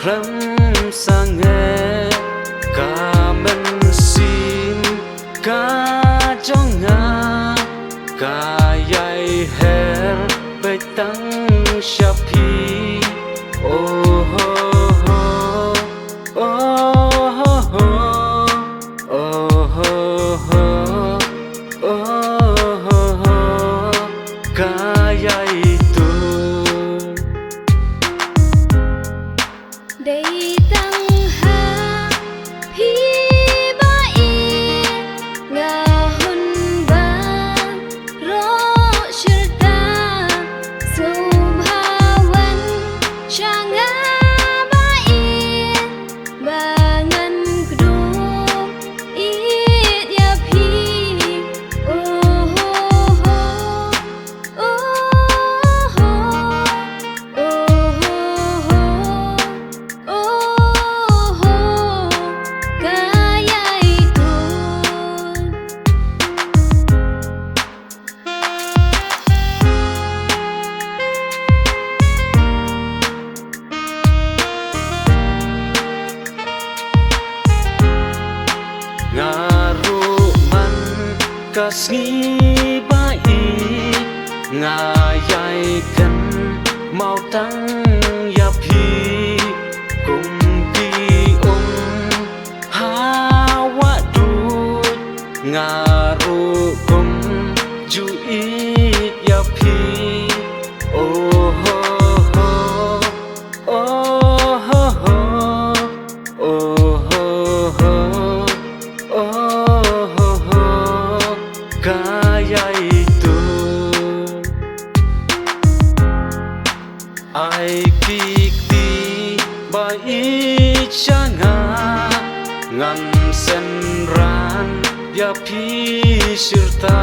khram sang nghe cả men sim cả trong ngà cả dây her bay tăng Sa Phi oh oh oh oh oh oh cả dây Dei Tang Ha Phi ba y nga hun ba ro shirta subhawan shanga ba y ba ngan kdu it ya phi oh oh oh ngaru man Khasi ba y ngayai kan mau tăng ya phi cùng đi hawa du ngaru cùng ju it ya phi oh oh oh kaya itu ai kikti bai changa ngăn sen ran ya phi sirta